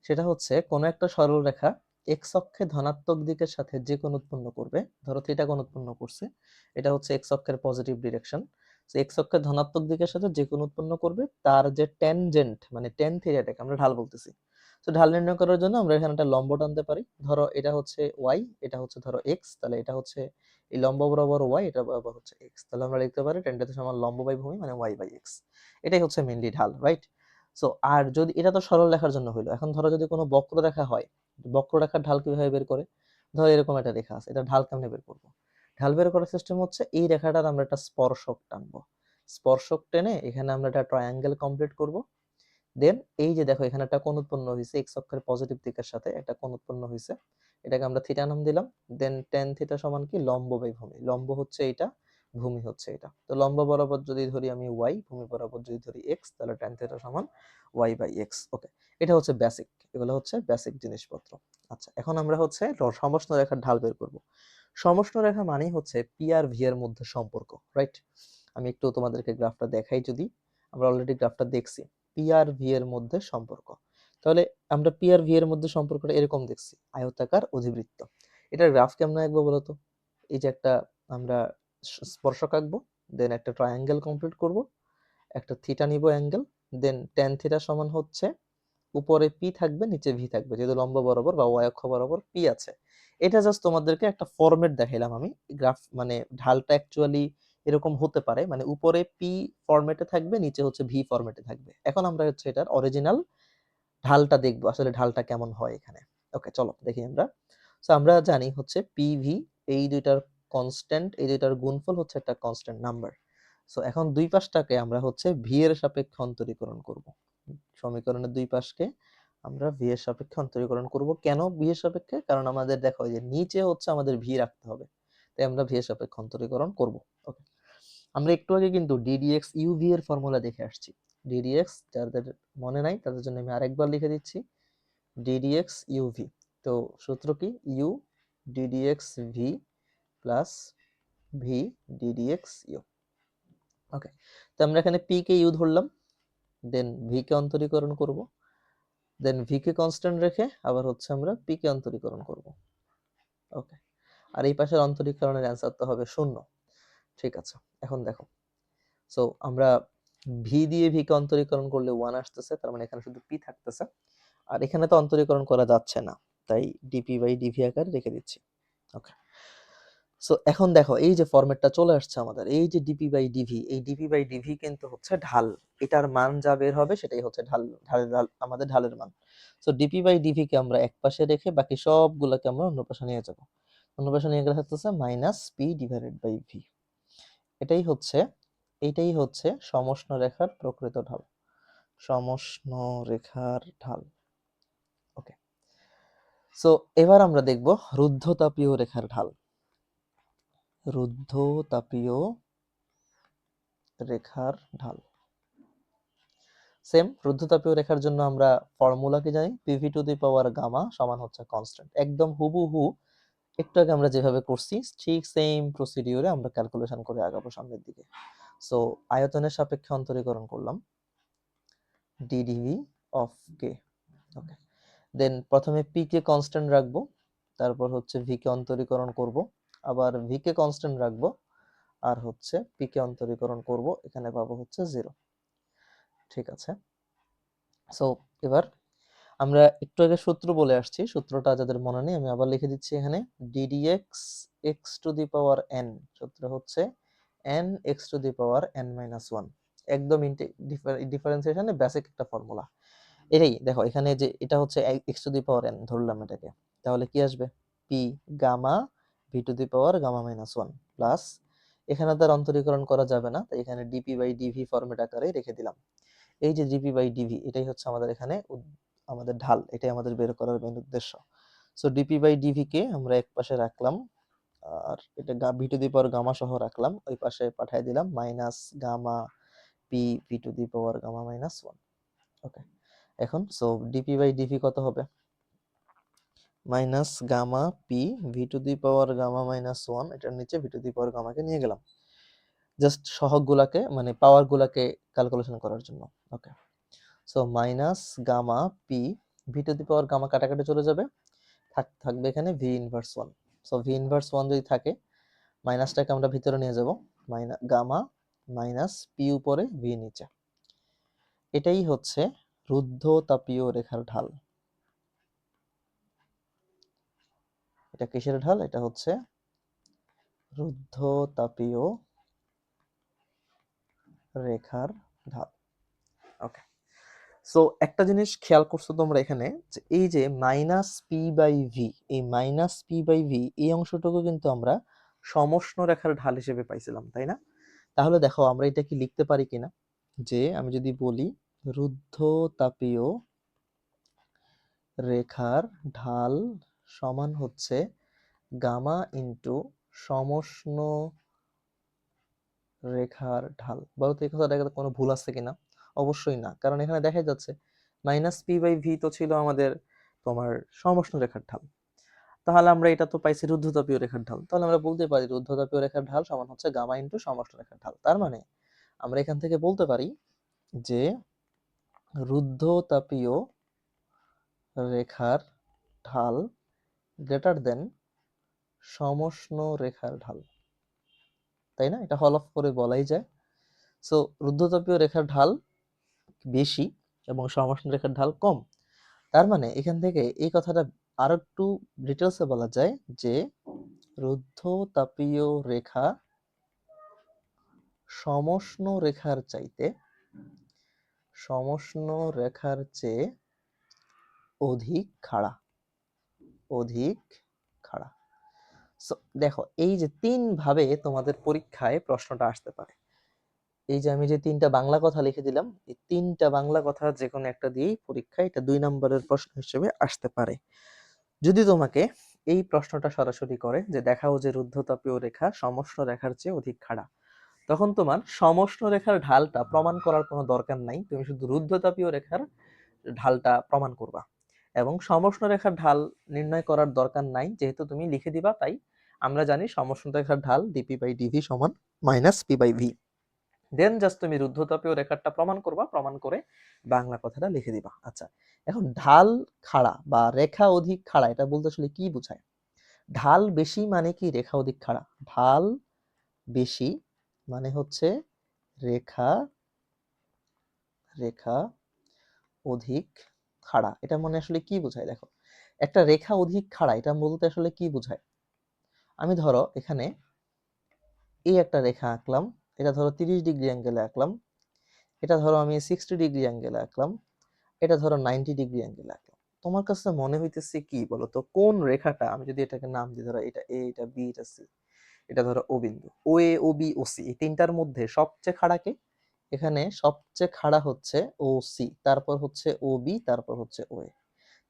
সেটা হচ্ছে কোন একটা সরল রেখা এক্স অক্ষে ধনাত্মক দিকের সাথে যে কোণ উৎপন্ন করবে, ধরো থিটা কোণ উৎপন্ন করছে, এটা হচ্ছে এক্স অক্ষের পজিটিভ ডিরেকশন। সো এক্স অক্ষের ধনাত্মক দিকের সাথে যে কোণ উৎপন্ন করবে তার যে ট্যানজেন্ট মানে ট্যান থিটাটাকে আমরা ঢাল বলতেছি। তো ঢাল নির্ণয় করার জন্য আমরা এখানে একটা লম্ব টানতে পারি। ধরো এটা হচ্ছে ওয়াই, এটা হচ্ছে ধরো এক্স, তাহলে এটা হচ্ছে এই লম্ব বরাবর ওয়াই, এটা বরাবর হচ্ছে এক্স, তাহলে আমরা লিখতে পারি ট্যানটা সমান লম্ব বাই ভূমি মানে ওয়াই বাই এক্স। এটাই হচ্ছে মেইনলি ঢাল, রাইট? সো আর যদি এটা তো সরল রেখার জন্য হইলো, এখন ধরো যদি কোনো বক্ররেখা হয়, বক্ররেখার ঢাল কিভাবে বের করে? ধরো এরকম একটা রেখা আছে, এটা ঢাল কেমনে বের করবো? ঢাল বের করার সিস্টেম হচ্ছে এই রেখাটার আমরা একটা স্পর্শক টানবো। স্পর্শক টেনে এখানে আমরা একটা ট্রায়াঙ্গেল কমপ্লিট করব। দেন এই যে দেখো এখানে একটা কোণ উৎপন্ন হয়েছে, এক্স অক্ষের পজিটিভ দিকের সাথে একটা কোণ উৎপন্ন হয়েছে, এটাকে আমরা থিটা নাম দিলাম। দেন টেন থিটা সমান কি, লম্ব বাই ভূমি। লম্ব হচ্ছে এটা, ভূমি হচ্ছে এটা। তো লম্ব বরাবর যদি ধরি আমি ওয়াই, ভূমি বরাবর যদি ধরি এক্স, তাহলে টেন থিটা সমান ওয়াই বাই এক্স। ওকে, এটা হচ্ছে বেসিক, এগুলো হচ্ছে বেসিক জিনিসপত্র। আচ্ছা, এখন আমরা হচ্ছে সমষ্ণ রেখার ঢাল বের করব। সমষ্ণ রেখা মানেই হচ্ছে পি আর ভি এর মধ্যে সম্পর্ক, রাইট? আমি একটু তোমাদেরকে গ্রাফটা দেখাই। যদি আমরা অলরেডি গ্রাফটা দেখছি, পি আর ভি এর মধ্যে সম্পর্ক, তাহলে আমরা পি আর ভি এর মধ্যে সম্পর্কটা এরকম দেখছি, আয়তাকার অধিবৃত্ত। এটার গ্রাফ কেমন আঁকবো বলতো? এই যে একটা আমরা স্পর্শক আঁকবো, দেন একটা ট্রায়াঙ্গেল কমপ্লিট করব, একটা থিটা নিব অ্যাঙ্গেল, দেন ট্যান থিটা সমান হচ্ছে উপরে পি থাকবে, নিচে ভি থাকবে, যেহেতু লম্ব বরাবর বা ওয়াই অক্ষ বরাবর পি আছে। এটা জাস্ট তোমাদেরকে একটা ফরম্যাট দেখাইলাম আমি। গ্রাফ মানে ঢালটা অ্যাকচুয়ালি এরকম হতে পারে, মানে উপরে পি ফরম্যাটে থাকবে, নিচে হচ্ছে ভি ফরম্যাটে থাকবে। এখন আমরা হচ্ছে এটার অরিজিনাল ঢালটা দেখবো, আসলে ঢালটা কেমন হয় এখানে। ওকে, চলো দেখি আমরা। সো আমরা জানি হচ্ছে পি ভি, এই দুইটার কনস্ট্যান্ট, এই দুইটার গুণফল হচ্ছে একটা কনস্ট্যান্ট নাম্বার। সো এখন দুই পাশটাকে আমরা হচ্ছে ভি এর সাপেক্ষে অন্তরীকরণ করব। সমীকরণের দুই পাশকে আমরা ভি এর সাপেক্ষে অন্তরীকরণ করব। কেন ভি এর সাপেক্ষে? কারণ আমাদের দেখো যে নিচে হচ্ছে আমাদের ভি রাখতে হবে, তাই আমরা ভি এর সাপেক্ষে অন্তরীকরণ করব। ওকে, আমরা একটু আগে কিন্তু ডিডিএক্স ইউভি এর ফর্মুলা দেখে আসছি। ডিডিএক্স যাদের মনে নাই তাদের জন্য আমি আরেকবার লিখে দিচ্ছি, ডিডিএক্স ইউভি। তো সূত্র কি? U d dx V plus V d dx U. Okay, তো আমরা এখানে পি কে ইউ ধরলাম, দেন ভি কে অন্তরীকরণ করব, দেন ভি কে কনস্ট্যান্ট রেখে আবার হচ্ছে আমরা পি কে অন্তরীকরণ করব। ওকে, আর এই পাশের অন্তরীকরণের অ্যান্সার তো হবে 0। ঠিক আছে, এখন দেখো, সো আমরা ভি দিয়ে ভি কে অন্তরীকরণ করলে 1 আসতেছে, তার মানে এখানে শুধু পি থাকতেছে, আর এখানে তো অন্তরীকরণ করা যাচ্ছে না, তাই ডিপি বাই ডিভি আকারে রেখে দিচ্ছি। ওকে, সো এখন দেখো এই যে ফরম্যাটটা চলে আসছে আমাদের, এই যে ডিপি বাই ডিভি, এই ডিপি বাই ডিভি কিন্তু হচ্ছে ঢাল, এটার মান যা বের হবে সেটাই হচ্ছে ঢাল, আমাদের ঢালের মান। সো ডিপি বাই ডিভি কে আমরা এক পাশে রেখে বাকি সবগুলোকে আমরা অন্য পাশে নিয়ে যাব। অন্য পাশে নিয়ে গেলে থাকতেছে minus P divided by V. এটাই হচ্ছে, এইটাই হচ্ছে সমষ্ণ রেখার প্রকৃত ঢাল, সমষ্ণ রেখার ঢাল। ওকে, সো এবার আমরা দেখব রুদ্ধতাপীয় রেখার ঢাল। রুদ্ধতাপীয় রেখার ঢাল। সেম রুদ্ধতাপীয় রেখার জন্য আমরা ফর্মুলা কি জানি? PV to the power gamma সমান হচ্ছে কনস্ট্যান্ট, একদম হুবহু একটু আগে আমরা যেভাবে করছি ঠিক সেম প্রসিডিউরে আমরা ক্যালকুলেশন করে আগাবো সামনের দিকে। সো আয়তনের সাপেক্ষে অন্তরীকরণ করলাম ডিডিভি অফ কে। ওকে, দেন প্রথমে পি কে কনস্ট্যান্ট রাখবো, তারপর হচ্ছে ভি কে অন্তরীকরণ করব, আবার ভি কে কনস্ট্যান্ট রাখবো, আর হচ্ছে পি কে অন্তরীকরণ করব, এখানে পাবো হচ্ছে 0। ঠিক আছে, সো এবার আমরা একটু আগে সূত্র বলে আসছি, সূত্রটা যাদের মনে নেই আমি আবার লিখে দিচ্ছি এখানে, ddx x to the power N, সূত্র হচ্ছে N x to the power N minus one. একদম ডিফারেন্সিয়েশনে বেসিক একটা ফর্মুলা এটাই। দেখো এখানে যে এটা হচ্ছে X to the power N ধরলাম এটাকে, তাহলে কি আসবে? P gamma V to the power gamma minus one plus, এখানে তার অন্তরীকরণ করা যাবে না, তাই এখানে ডিপি বাই ডিভি ফর্মেট আকারে রেখে দিলাম। এই যে ডিপি বাই ডিভি, এটাই হচ্ছে আমাদের এখানে আমাদের ঢাল, এটাই আমাদের বের করার মেন উদ্দেশ্য। সো ডিপি বাই ডিভি কে আমরা এক পাশে রাখলাম, আর এটা V to the power gamma সহ রাখলাম, ওই পাশে পাঠিয়ে দিলাম minus gamma P V to the power gamma minus one. Okay, এখন সো ডিপি বাই ডিভি কত হবে? Minus gamma P V to the power gamma minus one, এটার নিচে ভি টু দি পাওয়ার গামাকে নিয়ে গেলাম জাস্ট সহগ গুলাকে মানে পাওয়ার গুলাকে ক্যালকুলেশন করার জন্য। Okay, so minus gamma P V to the power gamma কাটাকাটি চলে যাবে, থাকবে এখানে V inverse one. So V inverse one যদি থাকে, মাইনাসটাকে আমরা ভিতরে নিয়ে যাব, গামা মাইনাস পি উপরে ভি নিচে। এটাই হচ্ছে রুদ্ধতাপীয় রেখার ঢাল। এটা কিসের ঢাল? এটা হচ্ছে রুদ্ধতাপীয় রেখার ঢাল। ওকে, সো একটা জিনিস খেয়াল করছো তোমরা এখানে, যে এই যে মাইনাস পি বাই ভি, এই মাইনাস পি বাই ভি এই অংশটুকু কিন্তু আমরা সমষ্ণ রেখার ঢাল হিসেবে পাইছিলাম, তাই না? তাহলে দেখো আমরা এটা কি লিখতে পারি কিনা, যে আমি যদি বলি রুদ্ধতাপীয় রেখার ঢাল সমান হচ্ছে গামা ইন্টু সমষ্ণ রেখার ঢাল। বলো তো এই কথাটা কোনো ভুল আছে কিনা? অবশ্যই না, কারণ এখানে দেখা যাচ্ছে মাইনাস পি বাই ভি তো ছিল আমাদের তোমার সমষ্ণ রেখার ঢাল, তাহলে আমরা এটা তো পাইছি রুদ্ধতাপীয় রেখার ঢাল, তাহলে আমরা বলতে পারি রুদ্ধতাপীয় রেখার ঢাল সমান হচ্ছে গামা ইন্টু সমষ্ণ রেখার ঢাল। তার মানে আমরা এখান থেকে বলতে পারি যে রুদ্ধতাপীয় রেখার ঢাল গ্রেটার দেন সমষ্ণ রেখার ঢাল, তাই না? এটা হল অফ করে বলাই যায়। সো রুদ্ধতাপীয় রেখার ঢাল বেশি এবং সমষ্ণ রেখার ঢাল কম। তার মানে এখান থেকে এই কথাটা আরো একটু ডিটেলসে বলা যায় যে রুদ্ধতাপীয় রেখা সমষ্ণ রেখার চেয়ে অধিক খাড়া। সো দেখো এই যে তিন ভাবে তোমাদের পরীক্ষায় প্রশ্নটা আসতে পারে। এই যে আমি যে তিনটা বাংলা কথা লিখে দিলাম, এই তিনটা বাংলা কথা যে কোনো একটা দিয়েই পরীক্ষায় এটা 2 নম্বরের প্রশ্ন হিসেবে আসতে পারে। যদি তোমাকে এই প্রশ্নটা সরাসরি করে যে দেখাও যে রুদ্ধতাপীয় রেখা সমষ্ণ রেখার চেয়ে অধিক খাড়া, তখন তোমার সমষ্ণ রেখার ঢালটা প্রমাণ করার কোনো দরকার নাই, তুমি শুধু রুদ্ধতাপীয় রেখার ঢালটা প্রমাণ করবা। এবং সমষ্ণ রেখার ঢাল নির্ণয় করার দরকার নাই, যেহেতু তুমি লিখে দিবা, তাই আমরা জানি সমষ্ণ রেখার ঢাল ডিপি বাই ডিভি সমান minus P by V. Then just তুমি রুদ্ধতাপীয় রেখাটা প্রমাণ করবা, প্রমাণ করে বাংলা কথাটা লিখে দিবা। আচ্ছা, এখন ঢাল খাড়া বা রেখা অধিক খাড়া এটা বলতে আসলে কি বোঝায়? ঢাল বেশি মানে কি রেখা অধিক খাড়া? ঢাল বেশি মানে হচ্ছে রেখা অধিক খাড়া। এটা মানে আসলে কি বোঝায়? দেখো, একটা রেখা অধিক খাড়া এটা বলতে আসলে কি বোঝায়? আমি ধরো এখানে এই একটা রেখা আঁকলাম, এটা ধরো 30 ডিগ্রি অ্যাঙ্গেলে আঁকলাম, এটা ধরো আমি 60 ডিগ্রি অ্যাঙ্গেলে আঁকলাম, এটা ধরো 90 ডিগ্রি অ্যাঙ্গেলে আঁকলাম। তোমার কাছে মনে হইতেছে কি বলো তো, কোন রেখাটা, আমি যদি এটাকে নাম দিই, ধরো এটা এ, এটা বি, এটা সি, এটা ধরো ও বিন্দু, ও এ, ও বি, ও সি, এই তিনটার মধ্যে সবচেয়ে খাড়া কে? এখানে সবচেয়ে খাড়া হচ্ছে ও সি, তারপর হচ্ছে ও বি, তারপর হচ্ছে ও এ।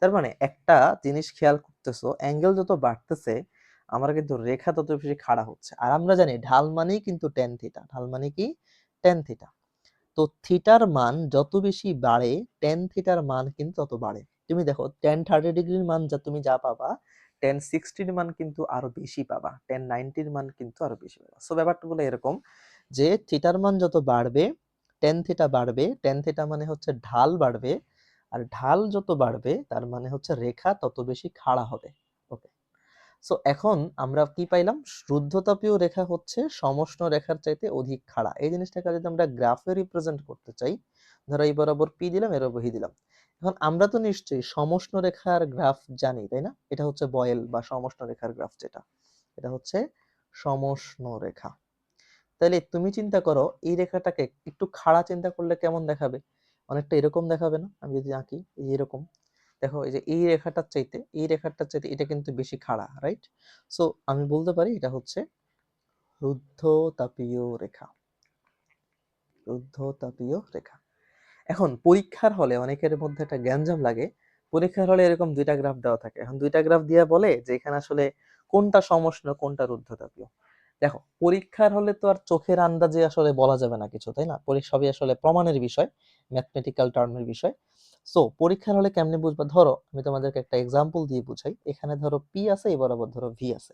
তার মানে একটা জিনিস খেয়াল করতেছো, অ্যাঙ্গেল যত বাড়তেছে আমরা কিন্তু রেখা তত বেশি খাড়া হচ্ছে। আর আমরা জানি ঢাল মানেই কিন্তু ট্যান থিটা, ঢাল মানে কি? Tan theta. তো থিটার মান যত বেশি বাড়ে ট্যান থিটার মান কিন্তু তত বাড়ে। তুমি দেখো ট্যান 30 ডিগ্রির মান যা পাবা, ট্যান 60 মান কিন্তু আরো বেশি পাবা, ট্যান 90 মান কিন্তু আরো বেশি পাবা। সো ব্যাপারটা হলো এরকম যে থিটার মান যত বাড়বে ট্যান থিটা বাড়বে, ট্যান থিটা মানে হচ্ছে ঢাল বাড়বে, আর ঢাল যত বাড়বে তার মানে হচ্ছে রেখা তত বেশি খাড়া হবে। ওকে, সো এখন আমরা কি পাইলাম? রুদ্ধতাপীয় রেখা হচ্ছে সমষ্ণ রেখার চাইতে অধিক খাড়া। এই জিনিসটাকে যদি আমরা গ্রাফে রিপ্রেজেন্ট করতে চাই, ধরো এই বরাবর পি দিলাম, এর উপর ভি দিলাম। এখন আমরা তো নিশ্চয়ই সমষ্ণ রেখার গ্রাফ জানি, তাই না? এটা হচ্ছে বয়েল বা সমষ্ণ রেখার গ্রাফ, যেটা এটা হচ্ছে সমষ্ণ রেখা। তাহলে তুমি চিন্তা করো এই রেখাটাকে একটু খাড়া চিন্তা করলে কেমন দেখাবে? অনেকটা এরকম দেখাবে না? আমি যদি আঁকি এই এরকম, দেখো এই যে এই রেখাটার চাইতে এটা কিন্তু বেশি খাড়া, রাইট? সো আমি বলতে পারি এটা হচ্ছে রুদ্ধতাপীয় রেখা। এখন পরীক্ষার হলে অনেকের মধ্যে একটা গ্যাঞ্জাম লাগে, পরীক্ষার হলে এরকম দুইটা গ্রাফ দেওয়া থাকে, এখন দুইটা গ্রাফ দিয়ে বলে যে এখানে আসলে কোনটা সমষ্ণ কোনটা রুদ্ধতাপীয়। দেখো পরীক্ষার হলে তো আর চোখের আন্দাজে আসলে বলা যাবে না কিছু, তাই না? সবই আসলে প্রমাণের বিষয়, ম্যাথমেটিক্যাল টার্মের বিষয়। সো পরীক্ষার হলে কেমনে বুঝবা? ধরো আমি তোমাদেরকে একটা এক্সাম্পল দিয়ে বুঝাই। এখানে ধরো পি আছে, এই বরাবর ধরো ভি আছে।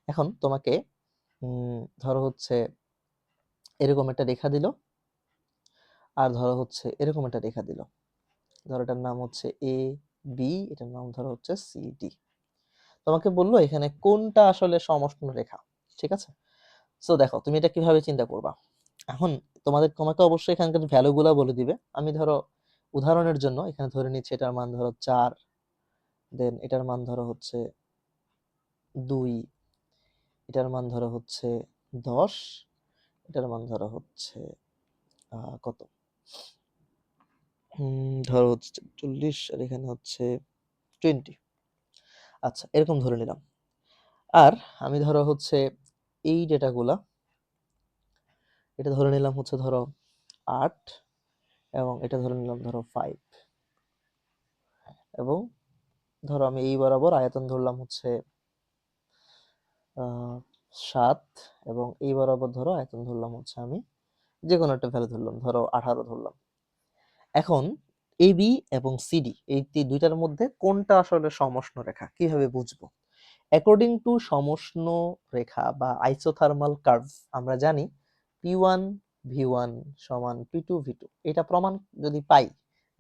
এখন তোমাকে ধরো হচ্ছে এরকম একটা রেখা দিল, আর ধরো হচ্ছে এরকম একটা রেখা দিল, ধরো এটার নাম হচ্ছে এ বি, এটার নাম ধরো হচ্ছে সি ডি। তোমাকে বললো এখানে কোনটা আসলে সমষ্ণ রেখা, ঠিক আছে? সো দেখো তুমি এটা কিভাবে চিন্তা করবা। এখন তোমাকে অবশ্যই এখানকার ভ্যালু গুলা বলে দিবে। আমি ধরো উদাহরণের জন্য এখানে ধরে নিচ্ছি এটার মান ধরো 4, দেন এটার মান ধরো হচ্ছে 2, এটার মান ধরো হচ্ছে 10, এটার মান ধরো হচ্ছে কত, ধরো হচ্ছে 40, আর এখানে হচ্ছে 20। আচ্ছা, এরকম ধরে নিলাম। আর আমি ধরো হচ্ছে এই ডেটাগুলা এটা ধরে নিলাম হচ্ছে ধরো 8 এবং এটা ধরে নিলাম ধরো 5 এবং ধরো আমি এই বরাবর আয়তন ধরলাম হচ্ছে 7 এবং এই বরাবর ধরো আয়তন ধরলাম হচ্ছে আমি যে কোনো একটা ভ্যালু ধরলাম, ধরো 18 ধরলাম। এখন এবি এবং সিডি এই দুইটার মধ্যে কোনটা আসলে সমষ্ণ রেখা কিভাবে বুঝবো? অ্যাকর্ডিং টু সমষ্ণ রেখা বা আইসোথার্মাল কার্ভ আমরা জানি P1 V1 সমান P2 V2। এটা প্রমাণ যদি পাই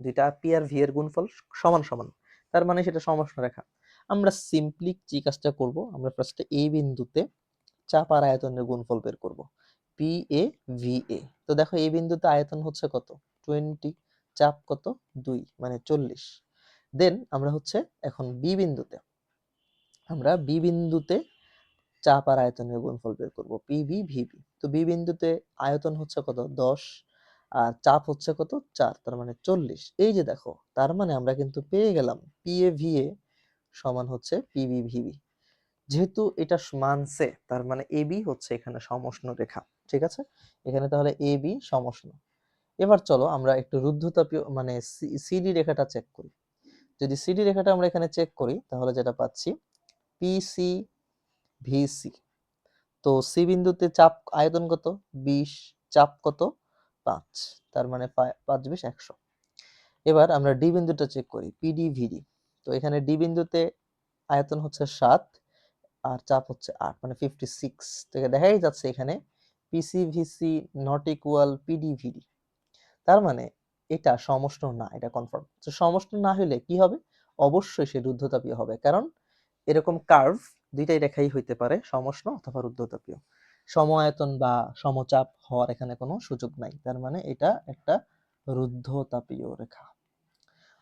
দুইটা P আর V এর গুণফল সমান সমান, তার মানে সেটা সমষ্ণ রেখা। আমরা সিম্পলি যে কাজটা করব, আমরা ফার্স্টে এই বিন্দুতে চাপ আর আয়তনের গুণফল বের করব, পি এ ভি এ। তো দেখো এই বিন্দুতে আয়তন হচ্ছে কত 20, চাপ কত 2 মানে 40। দেন আমরা হচ্ছে এখন বি বিন্দুতে চাপ আর আয়তনের গুণফল বের করব, পি বি ভি বি। তো বি বিন্দুতে আয়তন হচ্ছে কত 10 আর চাপ হচ্ছে কত 4, তার মানে 40। এই যে দেখো, তার মানে আমরা কিন্তু পেয়ে গেলাম পি এ ভি এ সমান হচ্ছে পি বি ভি বি। যেহেতু এটা মানছে, তার মানে এ বি হচ্ছে এখানে সমষ্ণ রেখা। ঠিক আছে, এখানে তাহলে এ বি সমষ্ণ। এবার চলো আমরা একটু রুদ্ধতাপীয় মানে সিডি রেখাটা চেক করি। যদি সিডি রেখাটা আমরা এখানে চেক করি তাহলে যেটা পাচ্ছি পিসি ভিসি। তো সি বিন্দুতে চাপ আয়তন কত 20, চাপ কত 5, তার মানে 5 20 100। এবার আমরা ডি বিন্দুটা চেক করি পিডি ভিডি। তো এখানে ডি বিন্দুতে আয়তন হচ্ছে 7 আর চাপ হচ্ছে 8 মানে 56 থেকে দেখাই যাচ্ছে এখানে পিসিভিসি নট ইকুয়াল পিডিভিডি। তার মানে এটা সমষ্ণ না, এটা কনফার্ম। তো সমষ্ণ না হলে কি হবে? অবশ্যই সে রুদ্ধতাপীয় হবে, কারণ এরকম কার্ভ দুইটাই রেখাই হইতে পারে, সমষ্ণ অথবা রুদ্ধতাপীয়। সম আয়তন বা সমচাপ হওয়ার এখানে কোনো সুযোগ নাই, তার মানে এটা একটা রুদ্ধতাপীয় রেখা।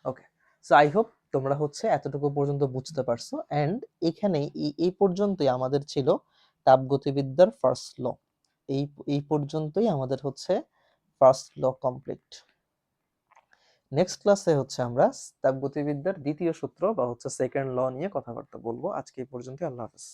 ওকে, সো আই হোপ তোমরা হচ্ছে এতটুকু পর্যন্ত বুঝতে পারছো। এন্ড এখানে এই পর্যন্তই আমাদের ছিল তাপগতিবিদ্যার ফার্স্ট ল। এই পর্যন্তই আমাদের হচ্ছে ফার্স্ট ল কমপ্লিট। নেক্সট ক্লাসে হচ্ছে আমরা তাপগতিবিদ্যার দ্বিতীয় সূত্র বা হচ্ছে সেকেন্ড ল নিয়ে কথাবার্তা বলবো। আজকে এই পর্যন্ত, আল্লাহ হাফেজ।